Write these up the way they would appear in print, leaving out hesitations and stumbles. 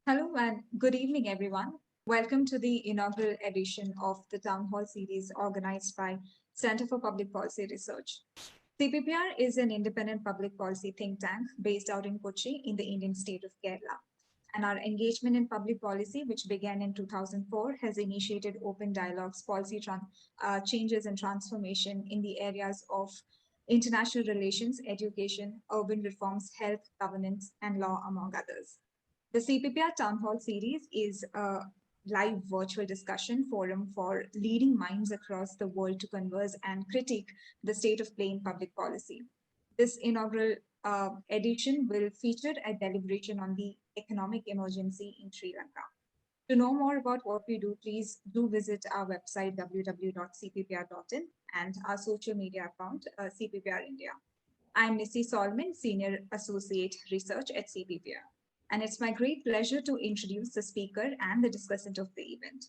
Hello and good evening, everyone. Welcome to the inaugural edition of the Town Hall series organized by Center for Public Policy Research. CPPR is an independent public policy think tank based out in Kochi in the Indian state of Kerala. And our engagement in public policy, which began in 2004, has initiated open dialogues, policy changes and transformation in the areas of international relations, education, urban reforms, health, governance, and law, among others. The CPPR Town Hall series is a live virtual discussion forum for leading minds across the world to converse and critique the state of play in public policy. This inaugural edition will feature a deliberation on the economic emergency in Sri Lanka. To know more about what we do, please do visit our website www.cppr.in and our social media account, CPPR India. I'm Missy Solomon, Senior Associate Research at CPPR, and it's my great pleasure to introduce the speaker and the discussant of the event.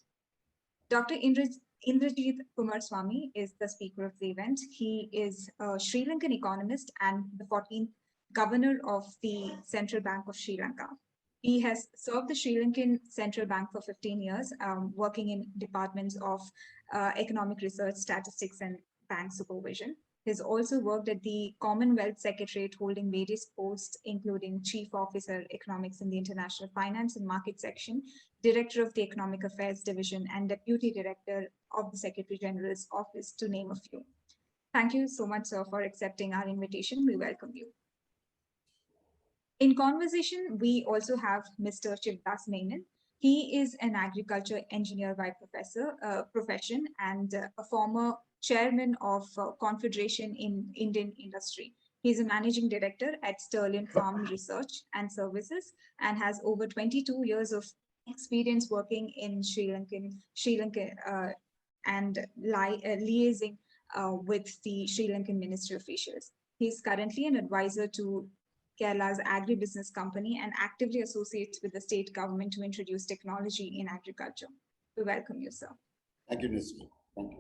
Dr. Indrajit Kumaraswamy is the speaker of the event. He is a Sri Lankan economist and the 14th governor of the Central Bank of Sri Lanka. He has served the Sri Lankan Central Bank for 15 years, working in departments of economic research, statistics, and bank supervision. He's also worked at the Commonwealth Secretariat, holding various posts, including Chief Officer Economics in the International Finance and Market Section, Director of the Economic Affairs Division, and Deputy Director of the Secretary General's Office, to name a few. Thank you so much, sir, for accepting our invitation. We welcome you. In conversation, we also have Mr. Shivdas Menon. He is an agriculture engineer by profession and a former chairman of Confederation in Indian Industry. He's a managing director at Sterling Farm Research and Services and has over 22 years of experience working in Sri Lanka and liaising with the Sri Lankan ministry officials. He's currently an advisor to Kerala's agribusiness company and actively associates with the state government to introduce technology in agriculture. We welcome you, sir. Thank you, Nismi. Thank you.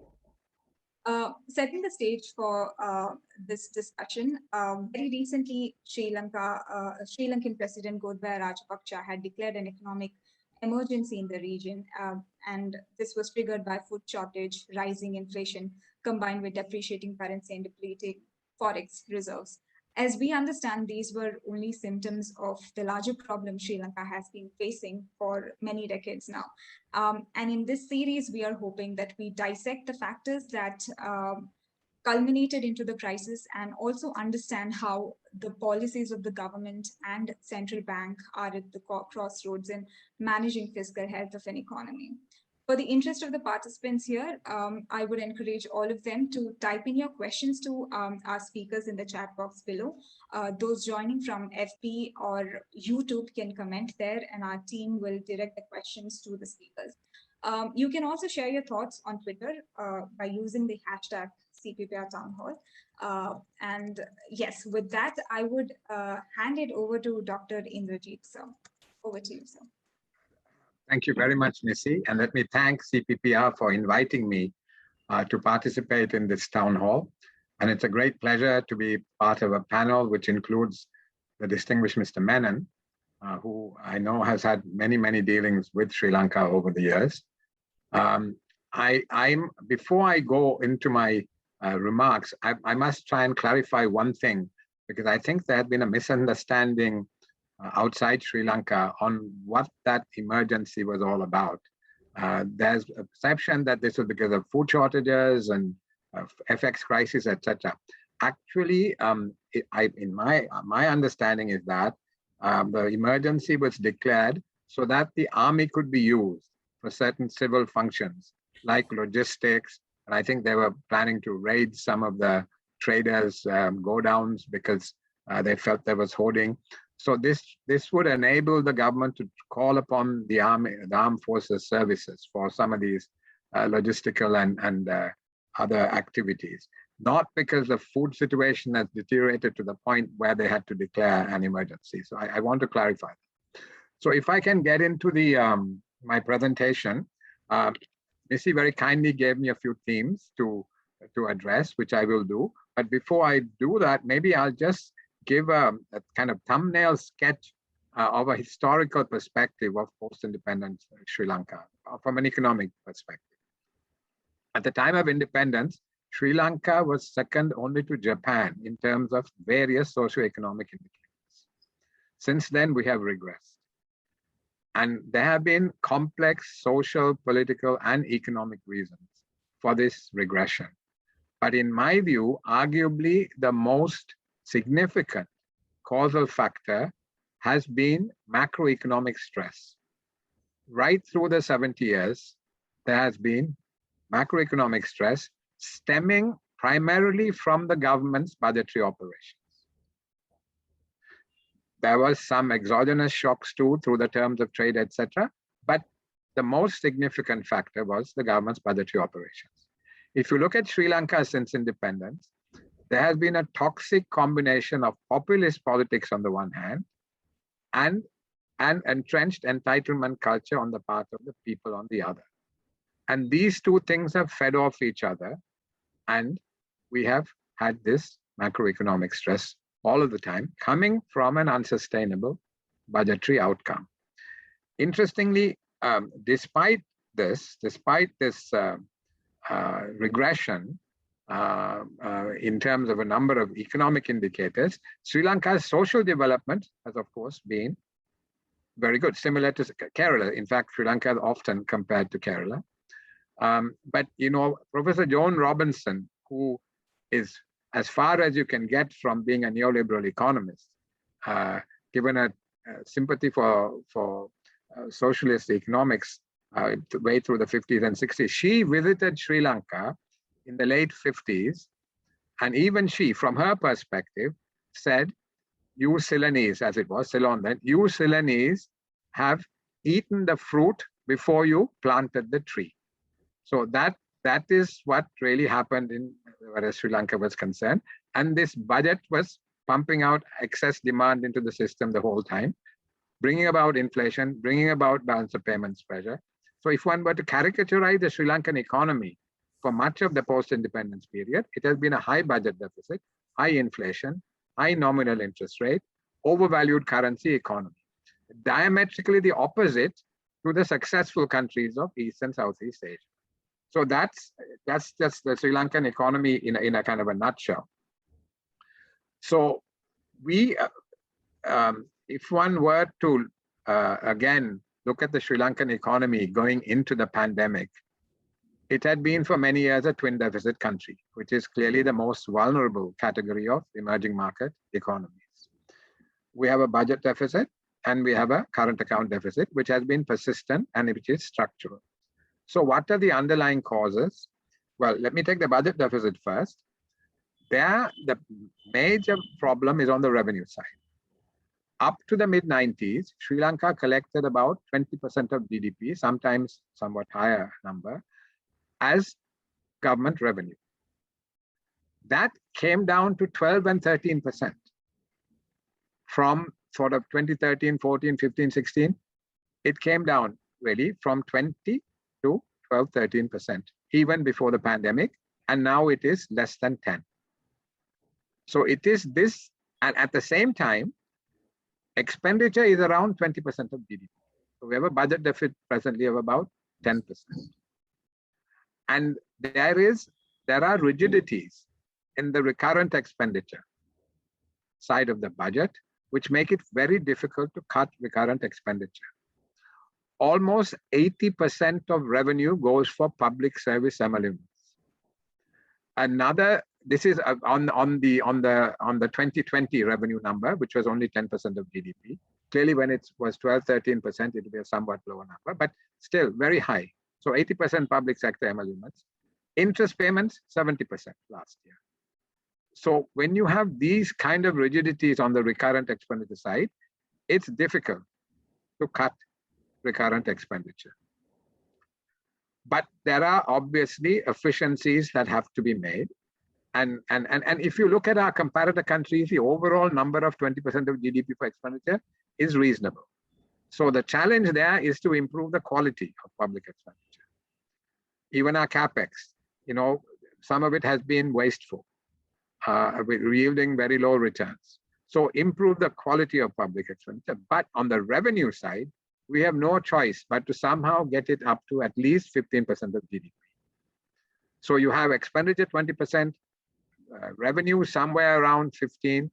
Setting the stage for this discussion, very recently, Sri Lankan President Gotbaya Rajapaksha had declared an economic emergency in the region, and this was triggered by food shortage, rising inflation, combined with depreciating currency and depleting forex reserves. As we understand, these were only symptoms of the larger problem Sri Lanka has been facing for many decades now. And in this series, we are hoping that we dissect the factors that culminated into the crisis and also understand how the policies of the government and central bank are at the crossroads in managing fiscal health of an economy. For the interest of the participants here, I would encourage all of them to type in your questions to our speakers in the chat box below. Those joining from FB or YouTube can comment there, and our team will direct the questions to the speakers. You can also share your thoughts on Twitter by using the hashtag CPPR Town Hall. And yes, with that, I would hand it over to Dr. Indrajit, sir. Over to you, sir. Thank you very much, Missy. And let me thank CPPR for inviting me to participate in this town hall. And it's a great pleasure to be part of a panel which includes the distinguished Mr. Menon, who I know has had many, many dealings with Sri Lanka over the years. Before I go into my remarks, I must try and clarify one thing, because I think there had been a misunderstanding outside Sri Lanka on what that emergency was all about. There's a perception that this was because of food shortages and FX crisis, etc. Actually, in my understanding is that the emergency was declared so that the army could be used for certain civil functions like logistics. And I think they were planning to raid some of the traders' go downs because they felt there was hoarding. So this would enable the government to call upon the army, the armed forces services for some of these logistical and other activities, not because the food situation has deteriorated to the point where they had to declare an emergency. So I want to clarify that. So if I can get into the my presentation, Missy very kindly gave me a few themes to address, which I will do. But before I do that, maybe I'll just give a kind of thumbnail sketch of a historical perspective of post-independence Sri Lanka, from an economic perspective. At the time of independence, Sri Lanka was second only to Japan in terms of various socio-economic indicators. Since then, we have regressed. And there have been complex social, political, and economic reasons for this regression. But in my view, arguably the most significant causal factor has been macroeconomic stress. Right through the 70 years, there has been macroeconomic stress stemming primarily from the government's budgetary operations. There was some exogenous shocks too through the terms of trade, etc. But the most significant factor was the government's budgetary operations. If you look at Sri Lanka since independence, there has been a toxic combination of populist politics on the one hand and an entrenched entitlement culture on the part of the people on the other. And these two things have fed off each other, and we have had this macroeconomic stress all of the time coming from an unsustainable budgetary outcome. Interestingly, despite this regression in terms of a number of economic indicators, Sri Lanka's social development has, of course, been very good, similar to Kerala. In fact, Sri Lanka is often compared to Kerala. But, you know, Professor Joan Robinson, who is as far as you can get from being a neoliberal economist, given a sympathy for socialist economics way through the 50s and 60s, she visited Sri Lanka in the late 50s. And even she, from her perspective, said, you Ceylonese, as it was, Ceylon then, you Ceylonese have eaten the fruit before you planted the tree. So that is what really happened in whereas Sri Lanka was concerned. And this budget was pumping out excess demand into the system the whole time, bringing about inflation, bringing about balance of payments pressure. So if one were to caricaturize the Sri Lankan economy for much of the post-independence period, it has been a high budget deficit, high inflation, high nominal interest rate, overvalued currency economy. Diametrically the opposite to the successful countries of East and Southeast Asia. So that's just the Sri Lankan economy in a kind of a nutshell. So we, if one were to again look at the Sri Lankan economy going into the pandemic, it had been for many years a twin deficit country, which is clearly the most vulnerable category of emerging market economies. We have a budget deficit and we have a current account deficit, which has been persistent and which is structural. So what are the underlying causes? Well, let me take the budget deficit first. There, the major problem is on the revenue side. Up to the mid-90s, Sri Lanka collected about 20% of GDP, sometimes somewhat higher number, as government revenue. That came down to 12 and 13% from sort of 2013, 14, 15, 16. It came down really from 20 to 12, 13%, even before the pandemic. And now it is less than 10. So it is this, and at the same time, expenditure is around 20% of GDP. So we have a budget deficit presently of about 10%. And there are rigidities in the recurrent expenditure side of the budget, which make it very difficult to cut recurrent expenditure. Almost 80% of revenue goes for public service emoluments. This is on the 2020 revenue number, which was only 10% of GDP. Clearly, when it was 12, 13%, it would be a somewhat lower number, but still very high. So 80% public sector emoluments. Interest payments, 70% last year. So when you have these kind of rigidities on the recurrent expenditure side, it's difficult to cut recurrent expenditure. But there are obviously efficiencies that have to be made. And if you look at our comparator countries, the overall number of 20% of GDP for expenditure is reasonable. So the challenge there is to improve the quality of public expenditure. Even our capex, you know, some of it has been wasteful, yielding very low returns. So improve the quality of public expenditure. But on the revenue side, we have no choice but to somehow get it up to at least 15% of GDP. So you have expenditure 20%, revenue somewhere around 15,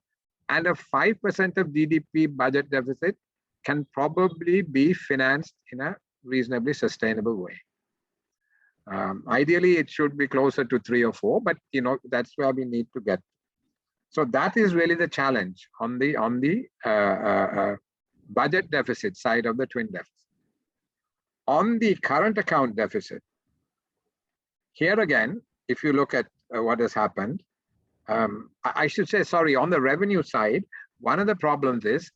and a 5% of GDP budget deficit can probably be financed in a reasonably sustainable way. Ideally, it should be closer to 3 or 4, but that's where we need to get. So that is really the challenge on the budget deficit side of the twin deficit. On the current account deficit, here again, if you look at what has happened, I should say, sorry, on the revenue side, one of the problems is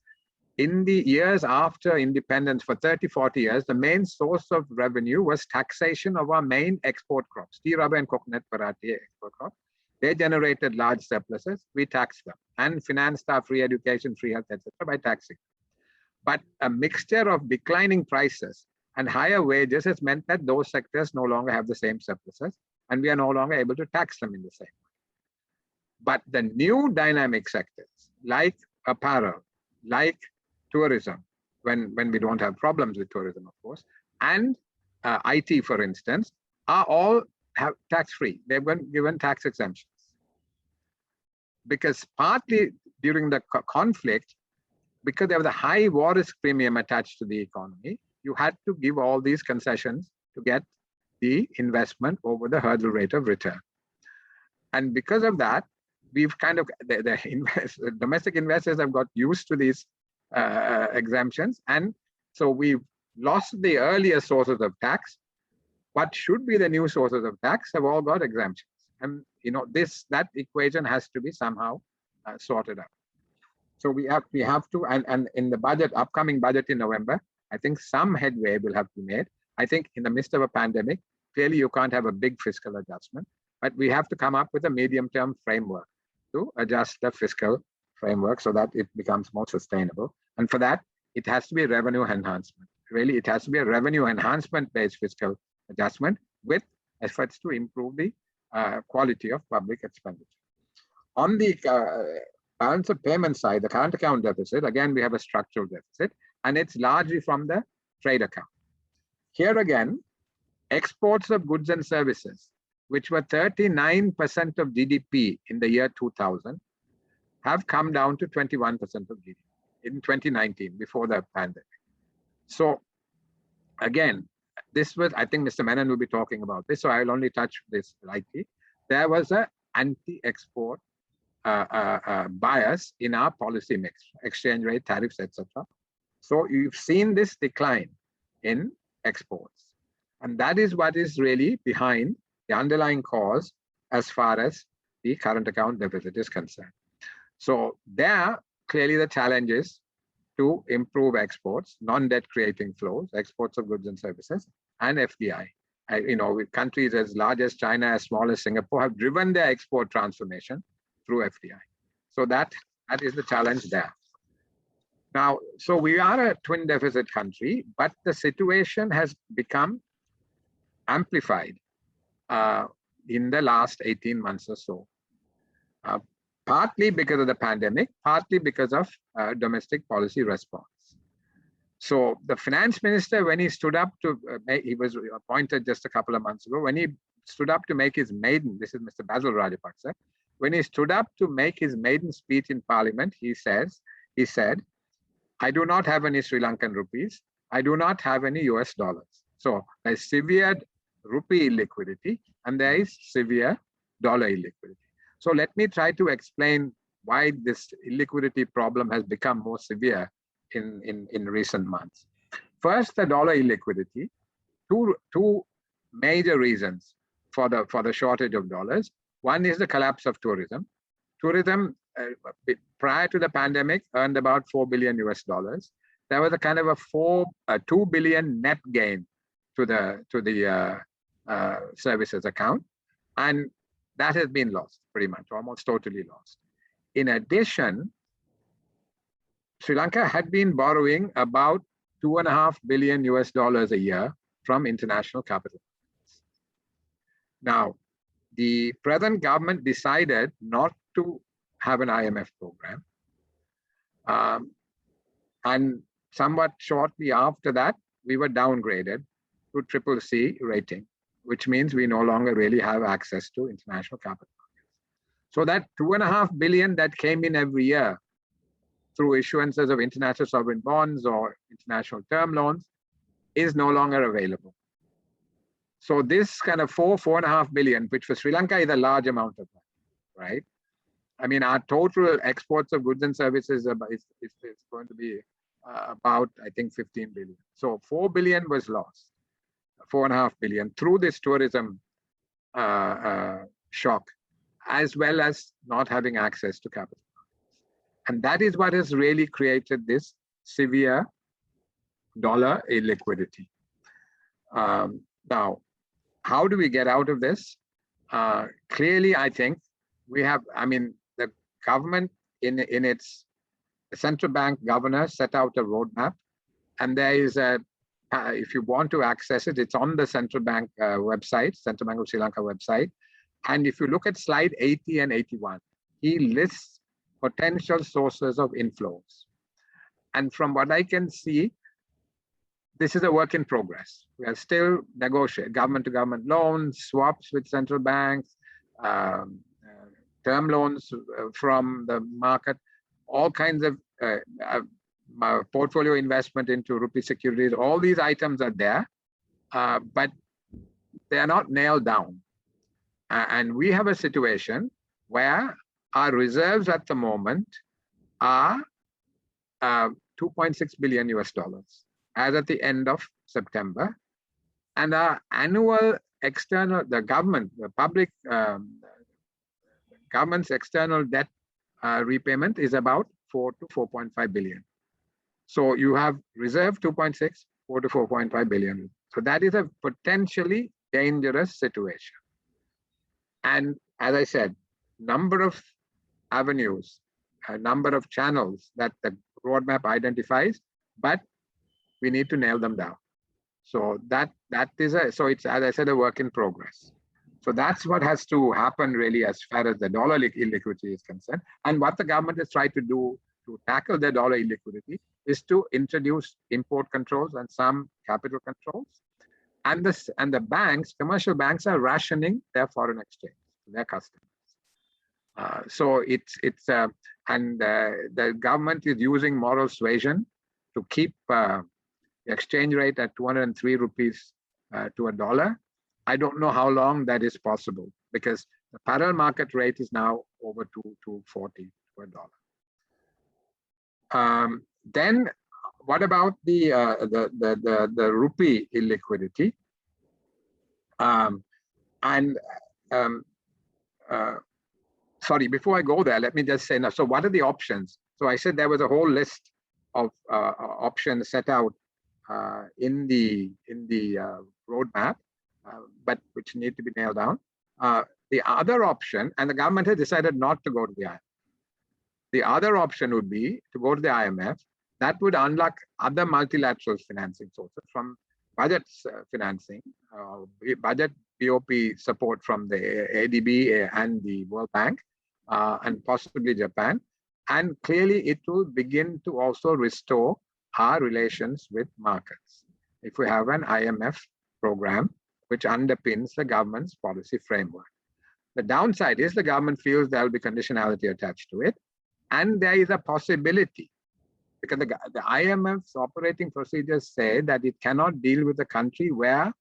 in the years after independence for 30, 40 years, the main source of revenue was taxation of our main export crops, tea, rubber, and coconut variety export crops. They generated large surpluses. We taxed them and financed our free education, free health, etc. by taxing. But a mixture of declining prices and higher wages has meant that those sectors no longer have the same surpluses, and we are no longer able to tax them in the same way. But the new dynamic sectors, like apparel, like tourism, when we don't have problems with tourism, of course, and IT, for instance, are all tax-free. They've been given tax exemptions. Because partly during the conflict, because there was a high war risk premium attached to the economy, you had to give all these concessions to get the investment over the hurdle rate of return. And because of that, we've kind of, the domestic investors have got used to these exemptions. And so we've lost the earlier sources of tax. What should be the new sources of tax have all got exemptions. And that equation has to be somehow sorted out. So we have to, and in the budget, upcoming budget in November, I think some headway will have to be made. I think in the midst of a pandemic, clearly you can't have a big fiscal adjustment, but we have to come up with a medium-term framework to adjust the fiscal framework so that it becomes more sustainable. And for that, it has to be revenue enhancement. Really, it has to be a revenue enhancement-based fiscal adjustment with efforts to improve the quality of public expenditure. On the balance of payment side, the current account deficit, again, we have a structural deficit, and it's largely from the trade account. Here again, exports of goods and services, which were 39% of GDP in the year 2000, have come down to 21% of GDP in 2019, before the pandemic. So again, this was, I think Mr. Menon will be talking about this, so I'll only touch this lightly. There was an anti-export bias in our policy mix, exchange rate, tariffs, etc. So you've seen this decline in exports. And that is what is really behind the underlying cause as far as the current account deficit is concerned. So there, clearly the challenge is to improve exports, non-debt creating flows, exports of goods and services, and FDI. With countries as large as China, as small as Singapore, have driven their export transformation through FDI. So that is the challenge there. Now, so we are a twin deficit country, but the situation has become amplified in the last 18 months or so. Partly because of the pandemic, partly because of domestic policy response. So the finance minister, when he stood up to, he was appointed just a couple of months ago, when he stood up to make his maiden, this is Mr. Basil Rajapaksha, when he stood up to make his maiden speech in parliament, he said, I do not have any Sri Lankan rupees. I do not have any US dollars. So there's severe rupee illiquidity and there is severe dollar illiquidity. So let me try to explain why this illiquidity problem has become more severe in recent months. First, the dollar illiquidity. Two major reasons for the shortage of dollars. One is the collapse of tourism. Tourism, prior to the pandemic, earned about $4 billion US. There was a kind of a $2 billion net gain to the services account, and that has been lost pretty much, almost totally lost. In addition, Sri Lanka had been borrowing about $2.5 billion US a year from international capital. Now, the present government decided not to have an IMF program. And somewhat shortly after that, we were downgraded to CCC rating, which means we no longer really have access to international capital markets. So that $2.5 billion that came in every year through issuances of international sovereign bonds or international term loans is no longer available. So this kind of $4.5 billion, which for Sri Lanka is a large amount of money, right? I mean, our total exports of goods and services is going to be about, I think, 15 billion. So 4 billion was lost, 4.5 billion through this tourism shock, as well as not having access to capital. And that is what has really created this severe dollar illiquidity. Now, how do we get out of this? Clearly, I think we have, I mean, the government in its central bank governor set out a roadmap, and there is a, if you want to access it, it's on the central bank website, Central Bank of Sri Lanka website. And if you look at slide 80 and 81, he lists potential sources of inflows. And from what I can see, this is a work in progress. We are still negotiating government-to-government loans, swaps with central banks, term loans from the market, all kinds of portfolio investment into rupee securities. All these items are there, but they are not nailed down. And we have a situation where our reserves at the moment are 2.6 billion US dollars as at the end of September. And our annual external, the government, the public government's external debt repayment is about 4 to 4.5 billion. So you have reserve 2.6, 4 to 4.5 billion. So that is a potentially dangerous situation. And as I said, number of avenues, a number of channels that the roadmap identifies, but we need to nail them down. So that is so it's, as I said, a work in progress. So that's what has to happen really as far as the dollar illiquidity is concerned. And what the government has tried to do to tackle the dollar illiquidity is to introduce import controls and some capital controls. And the banks, commercial banks, are rationing their foreign exchange to their customers. So the government is using moral suasion to keep the exchange rate at 203 rupees to a dollar. I don't know how long that is possible, because the parallel market rate is now over 240 to a dollar. Then what about the rupee illiquidity? Sorry, before I go there, let me just say now. So what are the options? So I said there was a whole list of options set out in the roadmap, but which need to be nailed down. The other option, and the government has decided not to go to the IMF. The other option would be to go to the IMF. That would unlock other multilateral financing sources, from budget financing, budget BOP support from the ADB and the World Bank, and possibly Japan. And clearly it will begin to also restore our relations with markets if we have an IMF program which underpins the government's policy framework. The downside is the government feels there will be conditionality attached to it. And there is a possibility, because the IMF's operating procedures say that it cannot deal with a country where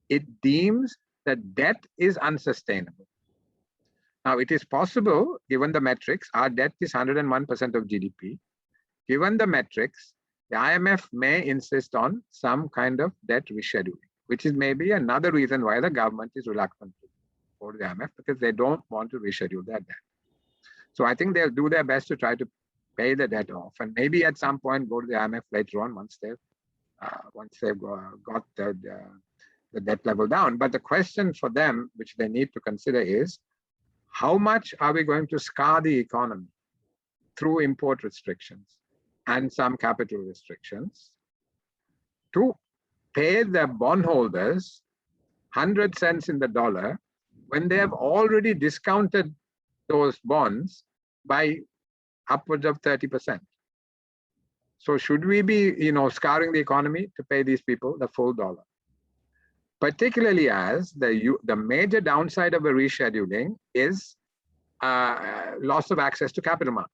it deems that debt is unsustainable. Now, it is possible, given the metrics, our debt is 101% of GDP. Given the metrics, the IMF may insist on some kind of debt rescheduling, which is maybe another reason why the government is reluctant to go to the IMF, because they don't want to reschedule their debt. So I think they'll do their best to try to pay the debt off, and maybe at some point go to the IMF later on once they've got the debt level down. But the question for them, which they need to consider, is how much are we going to scar the economy through import restrictions and some capital restrictions to pay the bondholders 100 cents in the dollar when they have already discounted those bonds by upwards of 30%. So should we be, scouring the economy to pay these people the full dollar? Particularly as the major downside of a rescheduling is loss of access to capital markets.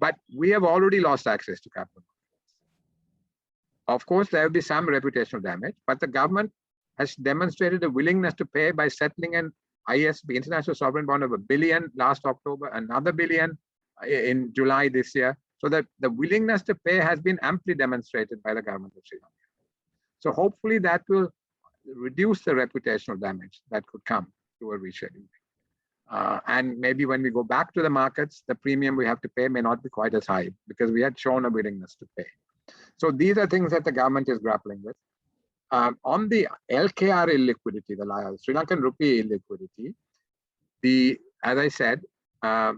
But we have already lost access to capital markets. Of course, there will be some reputational damage, but the government has demonstrated a willingness to pay by settling an ISB, International Sovereign Bond, of $1 billion last October, another $1 billion in July this year. So that the willingness to pay has been amply demonstrated by the government of Sri Lanka. So hopefully that will reduce the reputational damage that could come to a rescheduling. And maybe when we go back to the markets, the premium we have to pay may not be quite as high because we had shown a willingness to pay. So these are things that the government is grappling with. On the LKR illiquidity, the Sri Lankan rupee illiquidity, as I said, there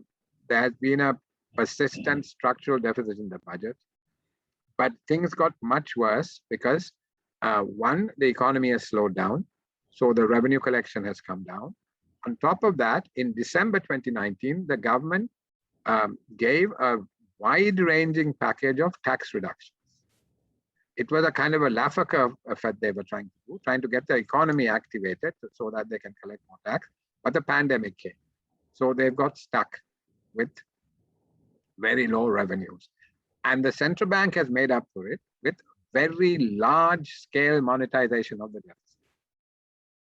has been a persistent structural deficit in the budget, but things got much worse because one, the economy has slowed down, so the revenue collection has come down. On top of that, in December 2019, the government gave a wide-ranging package of tax reductions. It was a kind of a Laffer curve effect they were trying to do, trying to get the economy activated so that they can collect more tax. But the pandemic came. So they've got stuck with very low revenues. And the central bank has made up for it with very large-scale monetization of the deficit.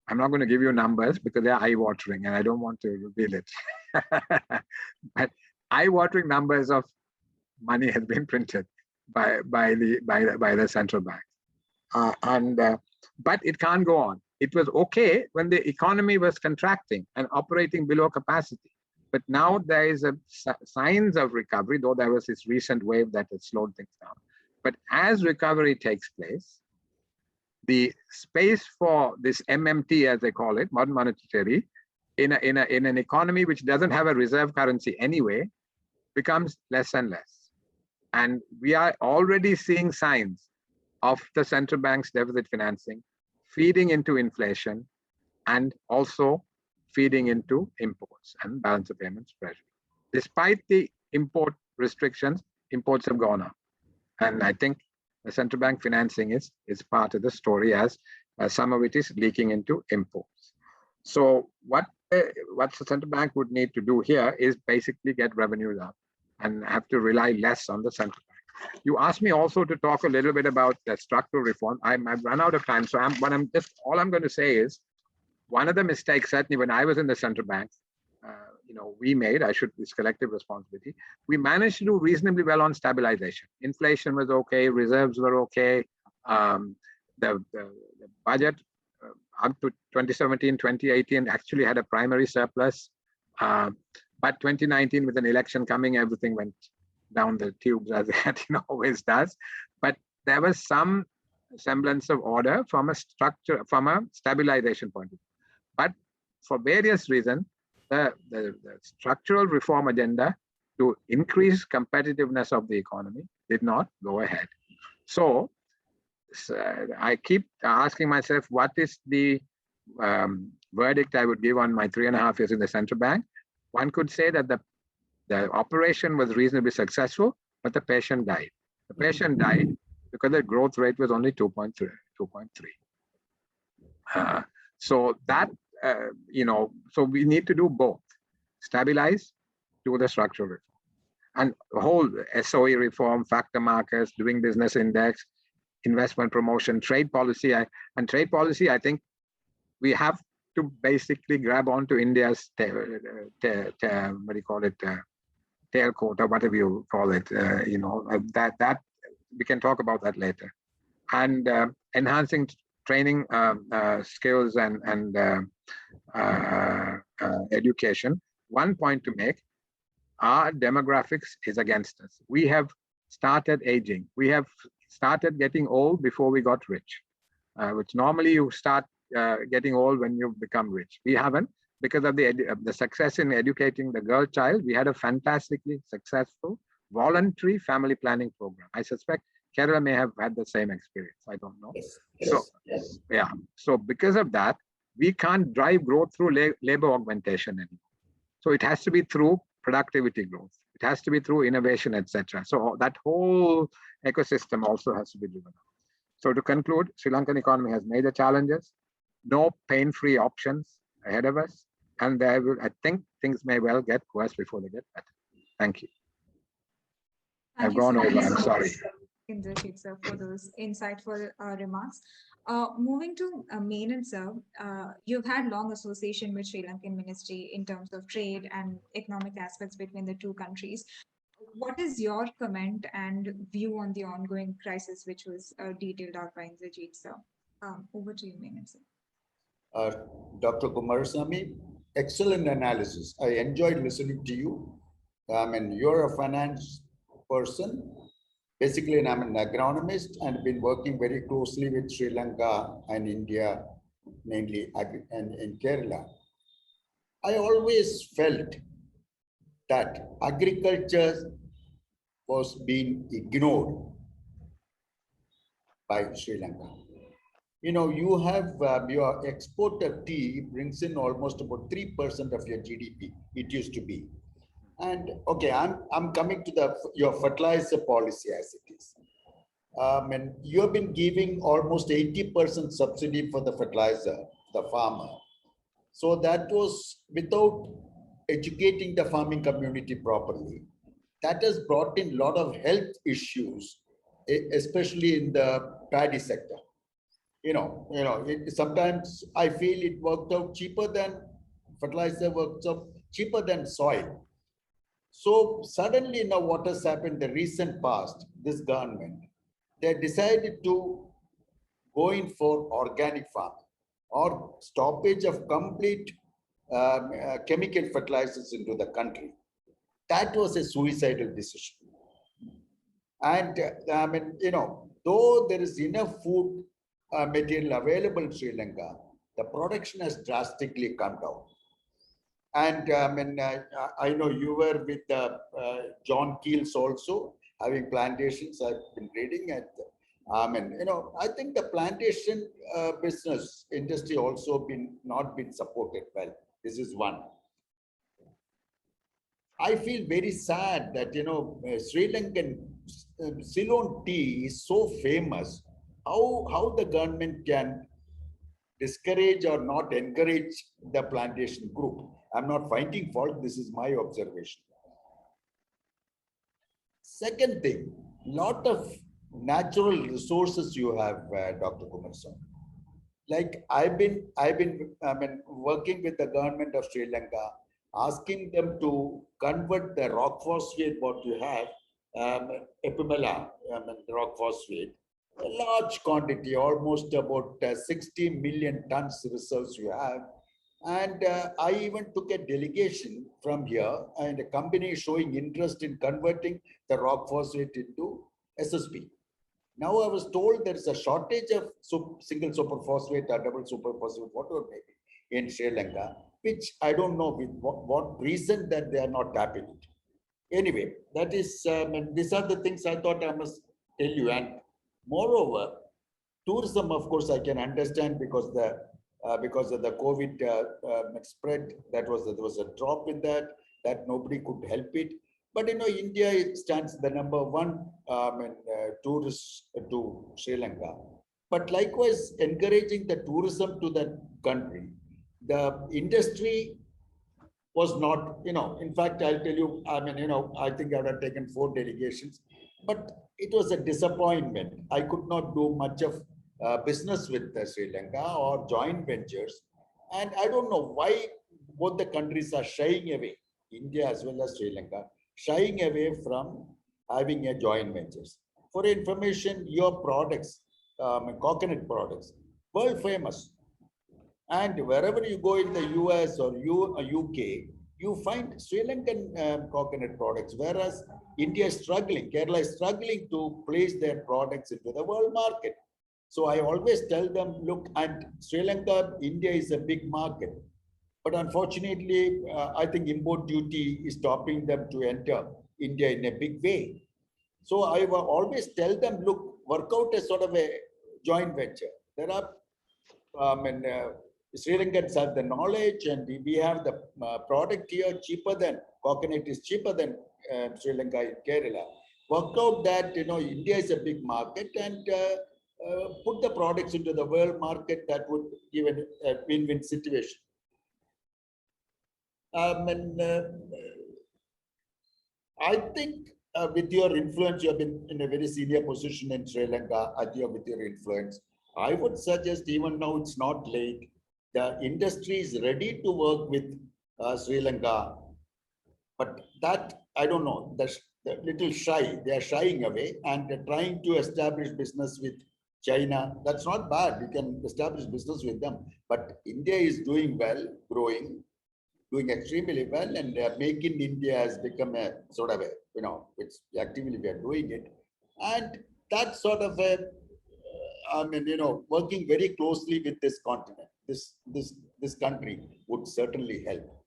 I'm not going to give you numbers because they're eye-watering and I don't want to reveal it. But eye-watering numbers of money has been printed by the central bank, but it can't go on. It was okay when the economy was contracting and operating below capacity, but now there is signs of recovery, though there was this recent wave that has slowed things down. But as recovery takes place, the space for this MMT, as they call it, modern monetary theory, in an economy which doesn't have a reserve currency anyway, becomes less and less. And we are already seeing signs of the central bank's deficit financing feeding into inflation and also feeding into imports and balance of payments pressure. Despite the import restrictions, imports have gone up. And I think the central bank financing is part of the story, as some of it is leaking into imports. So what the central bank would need to do here is basically get revenues up and have to rely less on the central bank. You asked me also to talk a little bit about the structural reform. I've run out of time, so all I'm going to say is one of the mistakes, certainly when I was in the central bank, we made, this collective responsibility, we managed to do reasonably well on stabilization. Inflation was okay, reserves were okay, the budget up to 2017, 2018 actually had a primary surplus, but 2019 with an election coming, everything went down the tubes as it always does. But there was some semblance of order from a stabilization point of view. But for various reasons, the structural reform agenda to increase competitiveness of the economy did not go ahead. So I keep asking myself, what is the verdict I would give on my 3.5 years in the central bank? One could say that the operation was reasonably successful, but the patient died. The patient died because the growth rate was only 2.3. So that, so we need to do both. Stabilize, do the structural reform. And the whole SOE reform, factor markers, doing business index, investment promotion, trade policy. I think we have to basically grab onto India's tailcoat or whatever you call it. That we can talk about that later. And enhancing training skills and education. One point to make: our demographics is against us. We have started aging. We have started getting old before we got rich, which normally you start getting old when you become rich. We haven't, because of the success in educating the girl child. We had a fantastically successful voluntary family planning program. I suspect Kerala may have had the same experience. I don't know. Yes. Yeah. So because of that, we can't drive growth through labor augmentation anymore. So it has to be through productivity growth. It has to be through innovation, etc. So that whole ecosystem also has to be driven. So to conclude, Sri Lankan economy has major challenges, no pain-free options ahead of us, and I think things may well get worse before they get better. Thank you. Thank I've you gone so over, much, I'm sorry. Indrajit sir, for those insightful remarks. Moving to Menon sir, you've had long association with Sri Lankan Ministry in terms of trade and economic aspects between the two countries. What is your comment and view on the ongoing crisis, which was detailed out by Indrajit sir? Over to you, Menon sir. Dr. Kumarasamy, excellent analysis. I enjoyed listening to you. You're a finance person. Basically, I'm an agronomist and been working very closely with Sri Lanka and India, mainly and in Kerala. I always felt that agriculture was being ignored by Sri Lanka. You know, you have your export of tea brings in almost about 3% of your GDP. It used to be. And okay, I'm coming to your fertilizer policy as it is. And you have been giving almost 80% subsidy for the fertilizer, the farmer. So that was without educating the farming community properly. That has brought in a lot of health issues, especially in the paddy sector. Sometimes I feel it worked out cheaper than fertilizer, works out cheaper than soil. So suddenly now what has happened in the recent past, this government, they decided to go in for organic farming or stoppage of complete chemical fertilizers into the country. That was a suicidal decision. And though there is enough food material available in Sri Lanka, the production has drastically come down. And I know you were with John Keels also, having plantations. I've been reading it. I think the plantation business industry also not been supported well. This is one. I feel very sad that, Sri Lankan Ceylon tea is so famous. How the government can discourage or not encourage the plantation group. I'm not finding fault. This is my observation. Second thing, lot of natural resources you have, Dr. Kumarasamy. Like I've been working with the government of Sri Lanka, asking them to convert the rock phosphate what you have, epimela, rock phosphate, a large quantity, almost about 60 million tons reserves you have. And I even took a delegation from here and a company showing interest in converting the rock phosphate into SSP. Now I was told there is a shortage of single superphosphate or double superphosphate, whatever maybe, in Sri Lanka, which I don't know with what reason that they are not tapping it. Anyway, that is, these are the things I thought I must tell you. And moreover, tourism, of course, I can understand because of the COVID spread, there was a drop in that nobody could help it. But India stands the number one tourist to Sri Lanka. But likewise, encouraging the tourism to that country, the industry was not, in fact, I'll tell you, I think I would have taken 4 delegations, but it was a disappointment. I could not do much of business with Sri Lanka or joint ventures. And I don't know why both the countries are shying away, India as well as Sri Lanka, shying away from having a joint ventures. For information, your products, coconut products, world famous. And wherever you go in the US or UK, you find Sri Lankan coconut products, whereas India is struggling, Kerala is struggling to place their products into the world market. So I always tell them, look, and Sri Lanka, India is a big market. But unfortunately, I think import duty is stopping them to enter India in a big way. So I will always tell them, look, work out a sort of a joint venture. There are, Sri Lankans have the knowledge, and we have the product here cheaper than coconut is cheaper than Sri Lanka in Kerala. Worked out that India is a big market, and put the products into the world market. That would give a win-win situation. And I think with your influence, you have been in a very senior position in Sri Lanka. I think with your influence, I would suggest, even now it's not late, the industry is ready to work with Sri Lanka. But that, I don't know, they're little shy. They are shying away, and they're trying to establish business with China. That's not bad. You can establish business with them. But India is doing well, growing, doing extremely well, and Make in India has become a sort of a, it's actively we are doing it. And that sort of a, working very closely with this continent, this country would certainly help.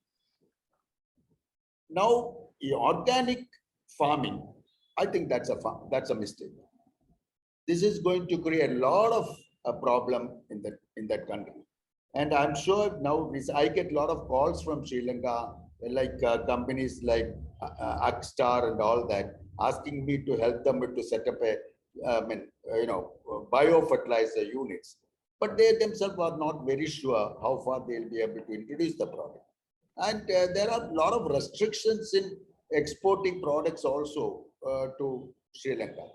Now, organic farming, I think that's a mistake. This is going to create a lot of a problem in that country. And I'm sure now I get a lot of calls from Sri Lanka, like companies like Akstar and all that, asking me to help them to set up a, biofertilizer units. But they themselves are not very sure how far they'll be able to introduce the product. And there are a lot of restrictions in exporting products also to Sri Lanka.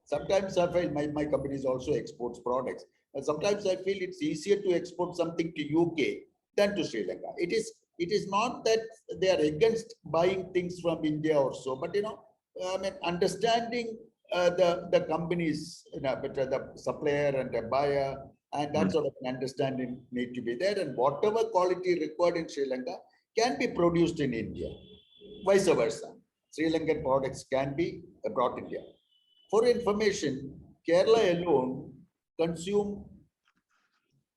Sometimes I feel my companies also exports products. And sometimes I feel it's easier to export something to UK than to Sri Lanka. It is not that they are against buying things from India or so, but understanding the companies, the supplier and the buyer, and that sort of an understanding need to be there. And whatever quality required in Sri Lanka can be produced in India. Vice versa, Sri Lankan products can be brought in India. For information, Kerala alone consume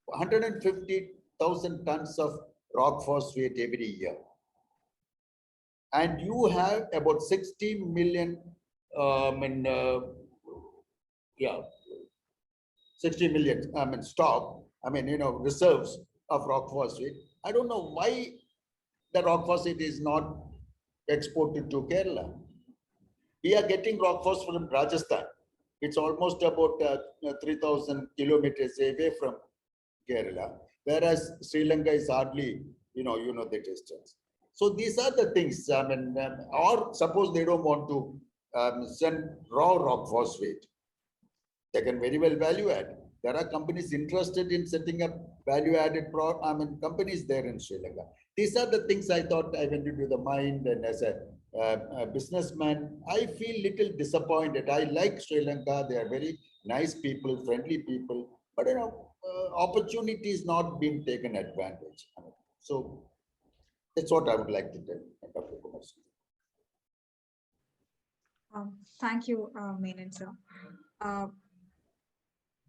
150,000 tons of rock phosphate every year. And you have about 60 million, 60 million, stock, reserves of rock phosphate. I don't know why the rock phosphate is not exported to Kerala. We are getting rock phosphate from Rajasthan. It's almost about 3,000 kilometers away from Kerala, whereas Sri Lanka is hardly, the distance. So these are the things. Or suppose they don't want to send raw rock phosphate, they can very well value add. There are companies interested in setting up value-added companies there in Sri Lanka. These are the things I thought I went into the mind, and as a businessman, I feel little disappointed. I like Sri Lanka; they are very nice people, friendly people, but opportunities not being taken advantage. So that's what I would like to tell Dr. Kumar. Thank you, Menon sir.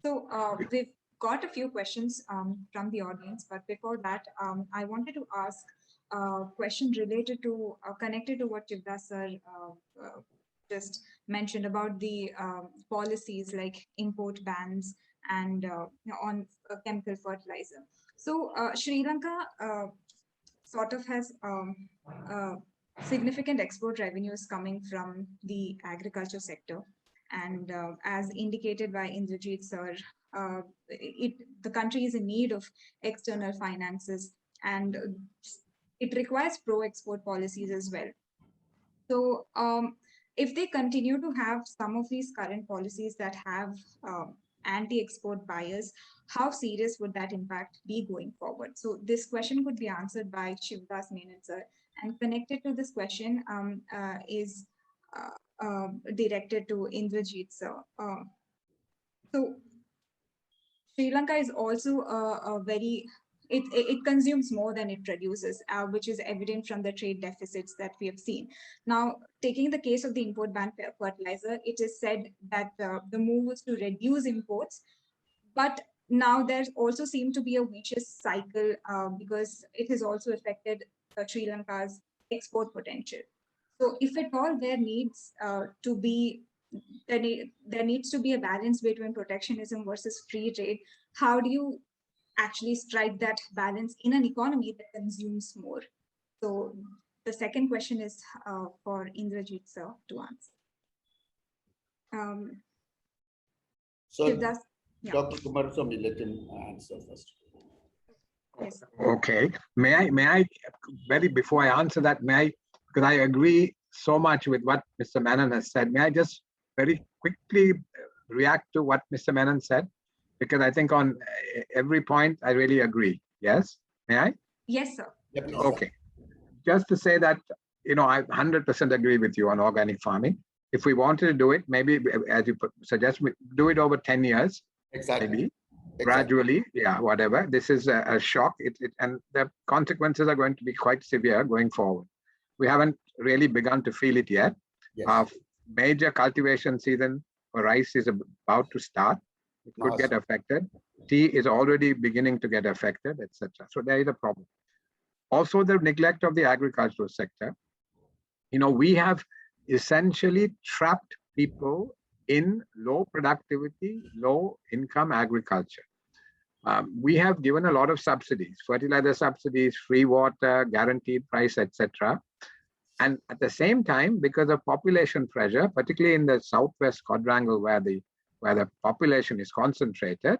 So we've got a few questions from the audience, but before that, I wanted to ask a question related to, connected to what Chivda sir just mentioned about the policies like import bans and on chemical fertilizer. So Sri Lanka sort of has significant export revenues coming from the agriculture sector. And as indicated by Indrajit sir, the country is in need of external finances, and it requires pro-export policies as well. So if they continue to have some of these current policies that have anti-export bias, how serious would that impact be going forward? So this question could be answered by Shivdas Menon sir, and connected to this question is directed to Indrajit sir. So Sri Lanka is also a very, it consumes more than it produces, which is evident from the trade deficits that we have seen. Now, taking the case of the import ban fertilizer, it is said that the move was to reduce imports, but now there also seems to be a vicious cycle because it has also affected Sri Lanka's export potential. So if at all there needs to be, there needs to be a balance between protectionism versus free trade, how do you actually strike that balance in an economy that consumes more? So the second question is for Indrajit sir to answer. So, Shivdas, yeah. Dr. Kumaraswamy, let him answer first. Yes, sir. Okay. May I, very before I answer that, because I agree so much with what Mr. Menon has said, may I just very quickly react to what Mr. Menon said? Because I think on every point, I really agree. Yes? May I? Yes, sir. Yeah, please, Okay. Just to say that, I 100% agree with you on organic farming. If we wanted to do it, maybe, as you suggest, we do it over 10 years. Exactly. Maybe. Exactly. Gradually, yeah, whatever. This is a shock, and the consequences are going to be quite severe going forward. We haven't really begun to feel it yet. Yes. Our major cultivation season for rice is about to start. It could get affected. Tea is already beginning to get affected, etc. So there is a problem. Also, the neglect of the agricultural sector. We have essentially trapped people in low productivity, low income agriculture. We have given a lot of subsidies, fertilizer subsidies, free water, guaranteed price, etc. And at the same time, because of population pressure, particularly in the southwest quadrangle where the population is concentrated,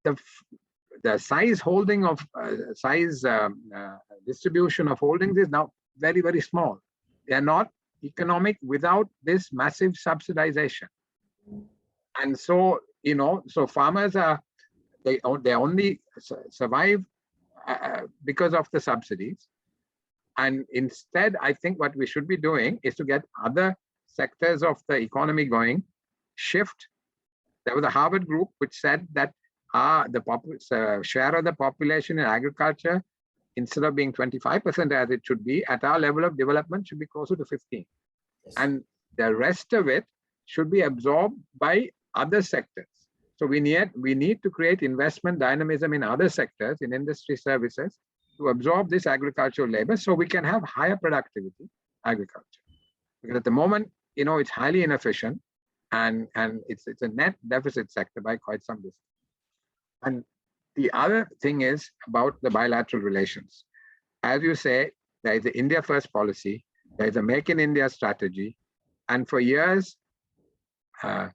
the size holding of distribution of holdings is now very, very small. They are not economic without this massive subsidization. And so, so farmers they only survive because of the subsidies. And instead, I think what we should be doing is to get other sectors of the economy going, shift. There was a Harvard group which said that the share of the population in agriculture, instead of being 25% as it should be, at our level of development should be closer to 15. Yes. And the rest of it should be absorbed by other sectors. So we need to create investment dynamism in other sectors, in industry services, to absorb this agricultural labor so we can have higher productivity agriculture. Because at the moment, it's highly inefficient and it's a net deficit sector by quite some distance. And the other thing is about the bilateral relations. As you say, there is the India First policy, there is a Make in India strategy, and for years, the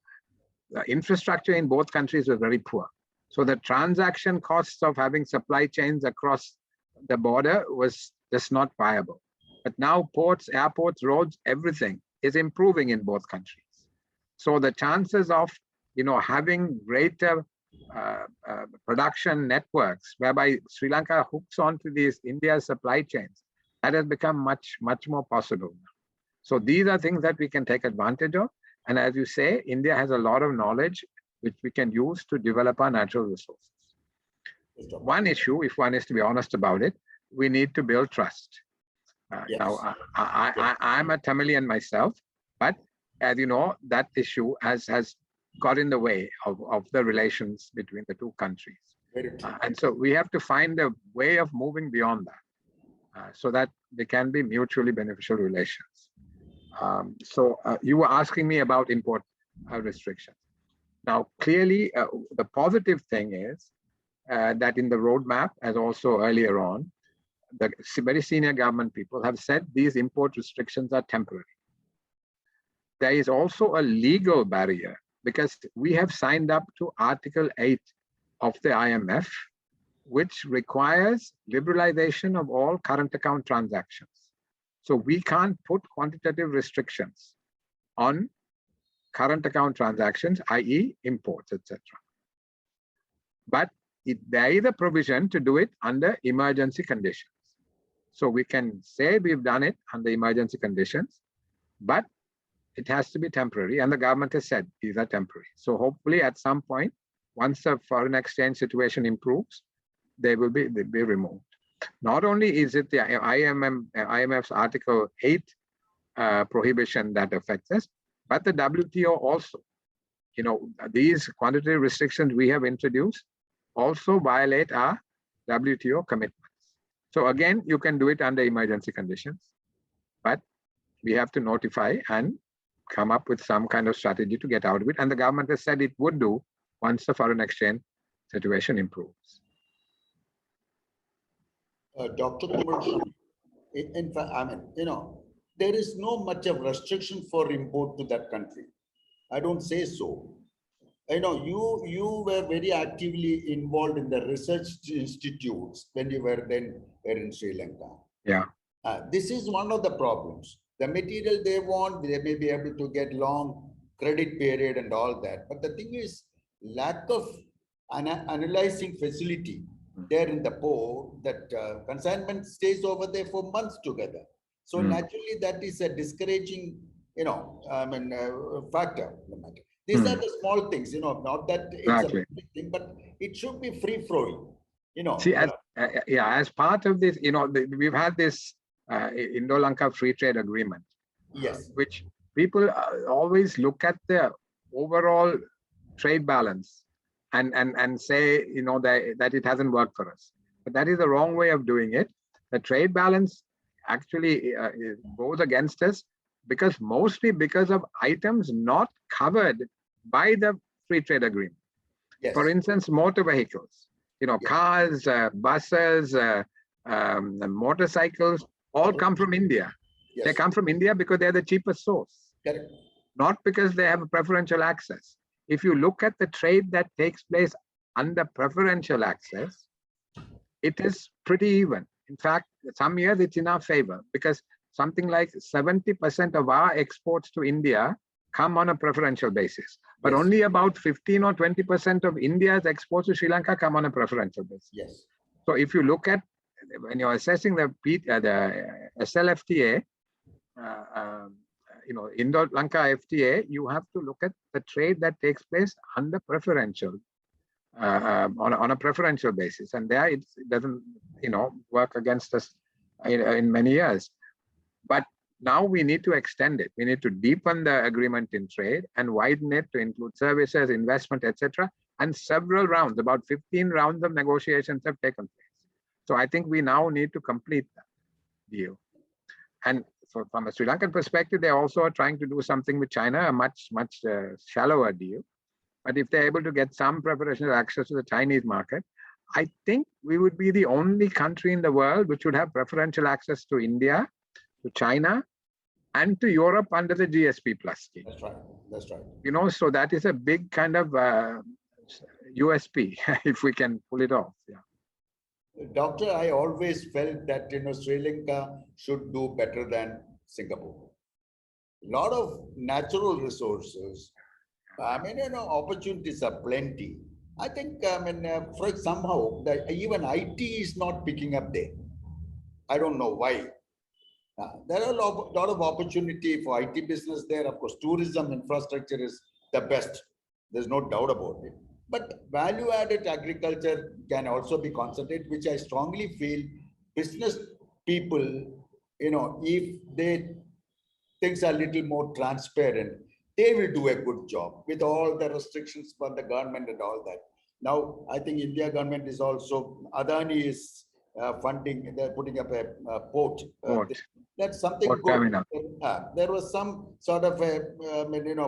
infrastructure in both countries was very poor. So the transaction costs of having supply chains across the border was just not viable. But now ports, airports, roads, everything is improving in both countries. So the chances of having greater production networks whereby Sri Lanka hooks onto these India's supply chains, that has become much, much more possible now. So these are things that we can take advantage of. And as you say, India has a lot of knowledge which we can use to develop our natural resources. One issue, if one is to be honest about it, we need to build trust. Yes. Now, I'm a Tamilian myself, but as you know, that issue has got in the way of the relations between the two countries. And so we have to find a way of moving beyond that so that they can be mutually beneficial relations. So you were asking me about import restrictions. Now, clearly, the positive thing is that in the roadmap, as also earlier on, the very senior government people have said these import restrictions are temporary. There is also a legal barrier because we have signed up to Article 8 of the IMF, which requires liberalization of all current account transactions. So we can't put quantitative restrictions on current account transactions, i.e. imports, etc. But there is a provision to do it under emergency conditions. So we can say we've done it under emergency conditions, but it has to be temporary. And the government has said these are temporary. So hopefully at some point, once the foreign exchange situation improves, they will be removed. Not only is it the IMF's Article 8 prohibition that affects us, but the WTO also. These quantitative restrictions we have introduced also violate our WTO commitments. So again, you can do it under emergency conditions, but we have to notify and come up with some kind of strategy to get out of it. And the government has said it would do once the foreign exchange situation improves. Dr. Kumar, in fact, I mean, there is no much of restriction for import to that country. I don't say so. You were very actively involved in the research institutes when you were in Sri Lanka. Yeah. This is one of the problems. The material they want, they may be able to get long credit period and all that. But the thing is, lack of analyzing facility there in the port, that consignment stays over there for months together. So naturally, that is a discouraging, factor. These are the small things, not that it's a big thing, but it should be free flowing. See, as part of this, we've had this Indo-Lanka Free Trade Agreement, yes, which people always look at the overall trade balance and say, that it hasn't worked for us. But that is the wrong way of doing it. The trade balance actually goes against us mostly because of items not covered by the free trade agreement. yes. For instance, motor vehicles, cars, buses, motorcycles, all come from India. Yes. They come from India because they're the cheapest source. Correct. Not because they have a preferential access. If you look at the trade that takes place under preferential access, it is pretty even. In fact, some years it's in our favor because something like 70% of our exports to India come on a preferential basis, but yes. only about 15 or 20% of India's exports to Sri Lanka come on a preferential basis. Yes. So if you look at, when you're assessing the SLFTA, Indo-Lanka FTA, you have to look at the trade that takes place under preferential, on a preferential basis, and there it doesn't, work against us in many years. But now we need to extend it. We need to deepen the agreement in trade and widen it to include services, investment, etc. And several rounds, about 15 rounds of negotiations have taken place. So I think we now need to complete that deal. And from a Sri Lankan perspective, they also are trying to do something with China, a much shallower deal. But if they're able to get some preferential access to the Chinese market, I think we would be the only country in the world which would have preferential access to India, to China, and to Europe under the GSP Plus scheme. That's right. That's right. So that is a big kind of USP, if we can pull it off. Yeah. Doctor, I always felt that Sri Lanka should do better than Singapore. A lot of natural resources. Opportunities are plenty. I think, somehow even IT is not picking up there. I don't know why. There are a lot of opportunity for IT business there. Of course, tourism infrastructure is the best. There's no doubt about it. But value-added agriculture can also be concentrated, which I strongly feel business people, if things are a little more transparent, they will do a good job with all the restrictions from the government and all that. Now, I think India government is also, Adani is funding, they're putting up a port. That's something good. There was some sort of a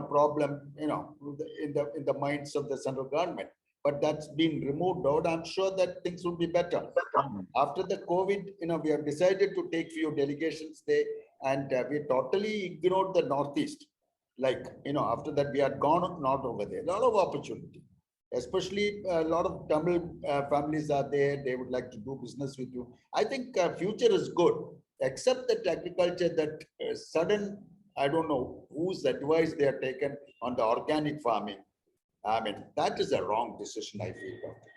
problem, in the minds of the central government, but that's been removed out. I'm sure that things will be better. After the COVID, we have decided to take few delegations there, and we totally ignored the Northeast. After that, we had gone not over there. A lot of opportunity, especially a lot of Tamil families are there. They would like to do business with you. I think future is good, except that agriculture, that sudden, I don't know whose advice they have taken on the organic farming. That is a wrong decision, I feel, Doctor.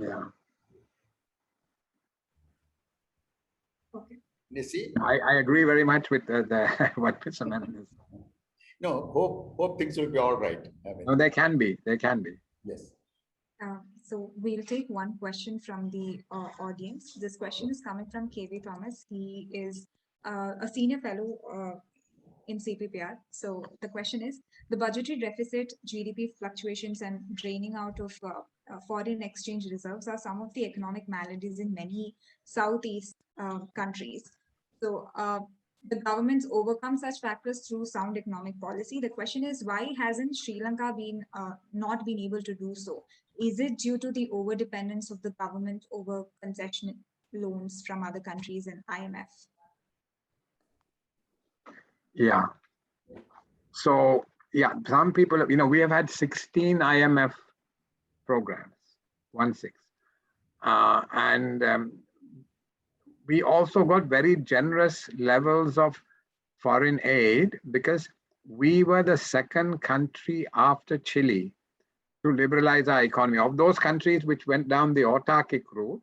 Yeah. Okay. You see? I agree very much with what Mr. Menon is. No, hope things will be all right. No, they can be. They can be. Yes. So we'll take one question from the audience. This question is coming from KV Thomas. He is a senior fellow in CPPR. So the question is, the budgetary deficit, GDP fluctuations, and draining out of foreign exchange reserves are some of the economic maladies in many Southeast countries. So the governments overcome such factors through sound economic policy. The question is, why hasn't Sri Lanka been not been able to do so? Is it due to the over dependence of the government over concession loans from other countries and IMF? Yeah. So yeah, some people, we have had 16 IMF programs, 16. And we also got very generous levels of foreign aid because we were the second country after Chile to liberalize our economy. Of those countries which went down the autarkic route,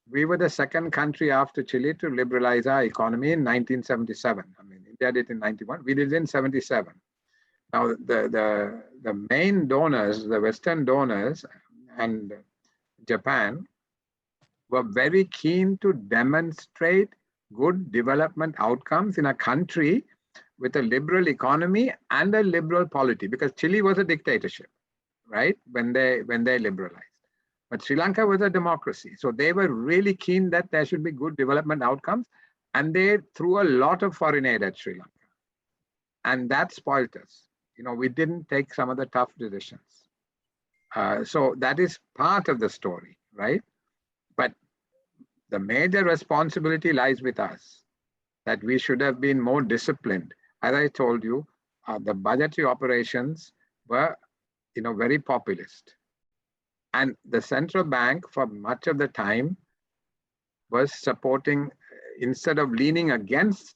we were the second country after Chile to liberalize our economy in 1977. I mean, India did in 91, we did in 77. Now, the main donors, the Western donors and Japan, were very keen to demonstrate good development outcomes in a country with a liberal economy and a liberal polity, because Chile was a dictatorship, right, when they liberalized. But Sri Lanka was a democracy. So they were really keen that there should be good development outcomes. And they threw a lot of foreign aid at Sri Lanka. And that spoiled us. We didn't take some of the tough decisions. So that is part of the story, right? But the major responsibility lies with us, that we should have been more disciplined. As I told you, the budgetary operations were, very populist. And the central bank, for much of the time, was supporting, instead of leaning against